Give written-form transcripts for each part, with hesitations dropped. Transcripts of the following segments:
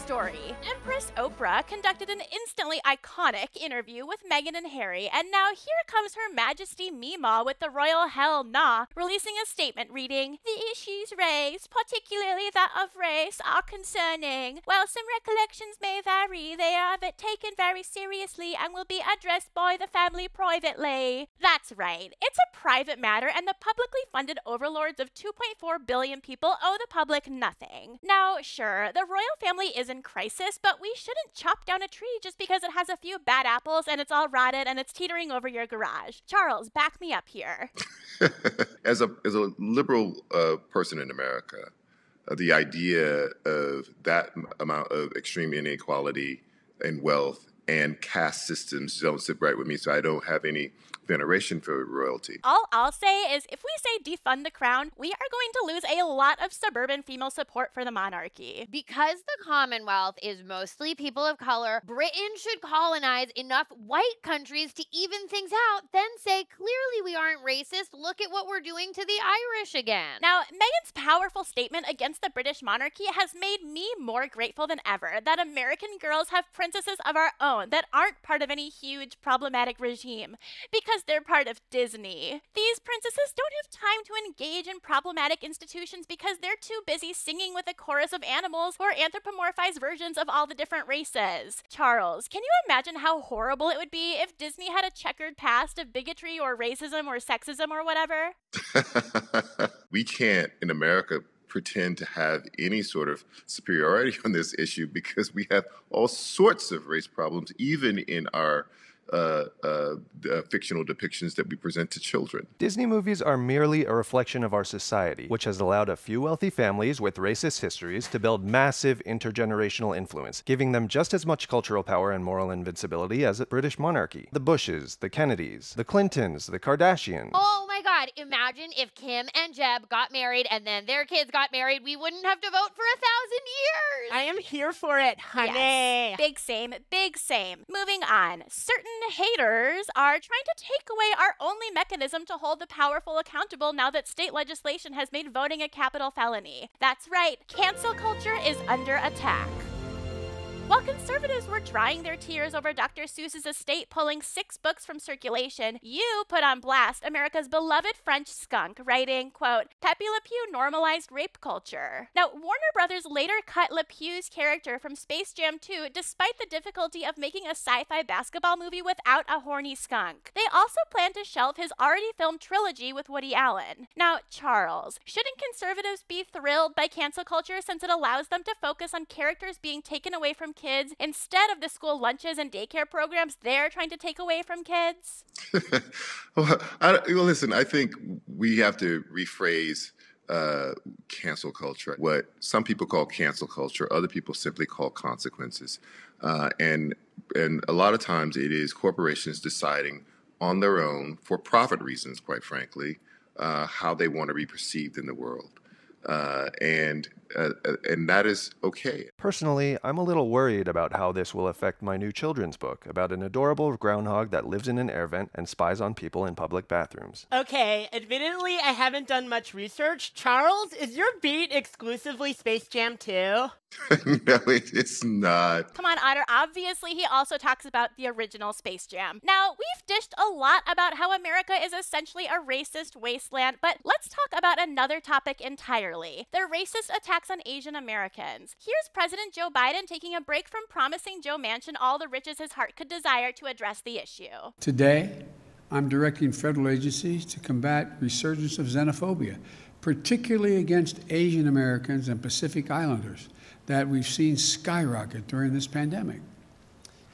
story. Empress Oprah conducted an instantly iconic interview with Meghan and Harry, and now here comes Her Majesty Meemaw with the royal hell nah, releasing a statement reading, "The issues raised, particularly that of race, are concerning. While some recollections may vary, they are taken very seriously and will be addressed by the family privately." That's right. It's a private matter, and the publicly funded overlords of 2.4 billion people owe the public nothing. Now, sure, the royal family is in crisis, but we shouldn't chop down a tree just because it has a few bad apples and it's all rotted and it's teetering over your garage. Charles, back me up here. As a liberal person in America, the idea of that amount of extreme inequality and wealth and caste systems don't sit right with me, so I don't have any veneration for royalty. All I'll say is if we say defund the crown, we are going to lose a lot of suburban female support for the monarchy. Because the Commonwealth is mostly people of color, Britain should colonize enough white countries to even things out, then say, clearly we aren't racist, look at what we're doing to the Irish again. Now, Meghan's powerful statement against the British monarchy has made me more grateful than ever that American girls have princesses of our own that aren't part of any huge problematic regime, because they're part of Disney. These princesses don't have time to engage in problematic institutions because they're too busy singing with a chorus of animals or anthropomorphized versions of all the different races. Charles, can you imagine how horrible it would be if Disney had a checkered past of bigotry or racism or sexism or whatever? We can't, in America, pretend to have any sort of superiority on this issue because we have all sorts of race problems, even in our fictional depictions that we present to children. Disney movies are merely a reflection of our society, which has allowed a few wealthy families with racist histories to build massive intergenerational influence, giving them just as much cultural power and moral invincibility as a British monarchy. The Bushes, the Kennedys, the Clintons, the Kardashians. Oh my God, imagine if Kim and Jeb got married and then their kids got married. We wouldn't have to vote for 1,000 years. I am here for it, honey. Yes. Big same, big same. Moving on. Certain haters are trying to take away our only mechanism to hold the powerful accountable now that state legislation has made voting a capital felony. That's right, cancel culture is under attack. While conservatives were drying their tears over Dr. Seuss's estate pulling 6 books from circulation, you put on blast America's beloved French skunk, writing, quote, "Pepe Le Pew normalized rape culture." Now, Warner Brothers later cut Le Pew's character from Space Jam 2 despite the difficulty of making a sci-fi basketball movie without a horny skunk. They also plan to shelve his already filmed trilogy with Woody Allen. Now, Charles, shouldn't conservatives be thrilled by cancel culture since it allows them to focus on characters being taken away from kids instead of the school lunches and daycare programs they're trying to take away from kids? Well, listen, I think we have to rephrase cancel culture. What some people call cancel culture, other people simply call consequences. And a lot of times it is corporations deciding on their own, for profit reasons, quite frankly, how they want to be perceived in the world. And that is okay. Personally, I'm a little worried about how this will affect my new children's book about an adorable groundhog that lives in an air vent and spies on people in public bathrooms. Okay, admittedly, I haven't done much research. Charles, is your beat exclusively Space Jam 2? No, it's not. Come on, Otter. Obviously, he also talks about the original Space Jam. Now, we've dished a lot about how America is essentially a racist wasteland, but let's talk about another topic entirely: the racist attacks on Asian Americans. Here's President Joe Biden taking a break from promising Joe Manchin all the riches his heart could desire to address the issue. Today, I'm directing federal agencies to combat resurgence of xenophobia, particularly against Asian Americans and Pacific Islanders, that we've seen skyrocket during this pandemic.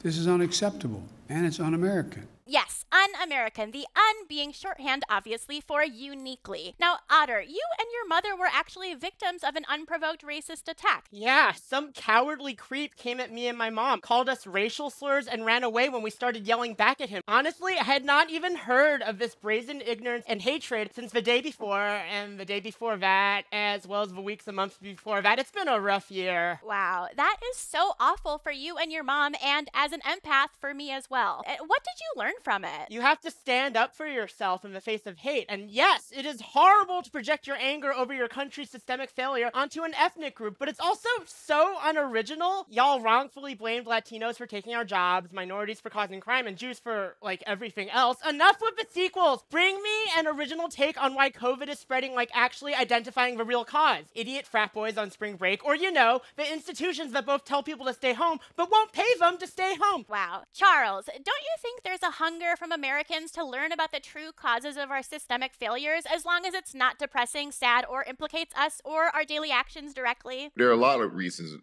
This is unacceptable, and it's un-American. Yes, un-American. The un being shorthand, obviously, for uniquely. Now, Otter, you and your mother were actually victims of an unprovoked racist attack. Yeah, some cowardly creep came at me and my mom, called us racial slurs, and ran away when we started yelling back at him. Honestly, I had not even heard of this brazen ignorance and hatred since the day before, and the day before that, as well as the weeks and months before that. It's been a rough year. Wow, that is so awful for you and your mom, and as an empath, for me as well. What did you learn from it? You have have to stand up for yourself in the face of hate. And yes, it is horrible to project your anger over your country's systemic failure onto an ethnic group, but it's also so unoriginal. Y'all wrongfully blamed Latinos for taking our jobs, minorities for causing crime, and Jews for, like, everything else. Enough with the sequels! Bring me an original take on why COVID is spreading, like actually identifying the real cause. Idiot frat boys on spring break, or, you know, the institutions that both tell people to stay home, but won't pay them to stay home. Wow. Charles, don't you think there's a hunger from Americans to learn about the true causes of our systemic failures, as long as it's not depressing, sad, or implicates us or our daily actions directly? There are a lot of reasons,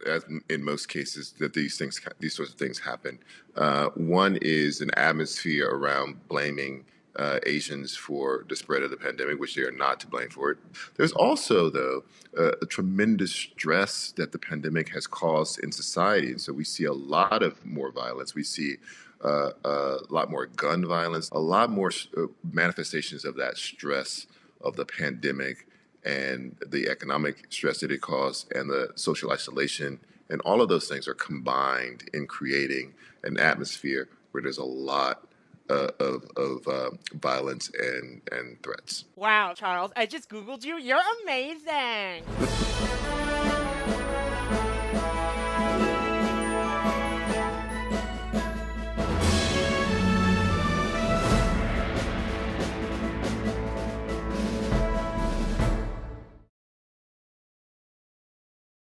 as in most cases, that these sorts of things happen. One is an atmosphere around blaming Asians for the spread of the pandemic, which they are not to blame for it. There's also, though, a tremendous stress that the pandemic has caused in society. And so we see a lot of more violence. We see a lot more gun violence, a lot more manifestations of that stress of the pandemic and the economic stress that it caused and the social isolation. And all of those things are combined in creating an atmosphere where there's a lot of violence and threats. Wow, Charles, I just Googled you. You're amazing.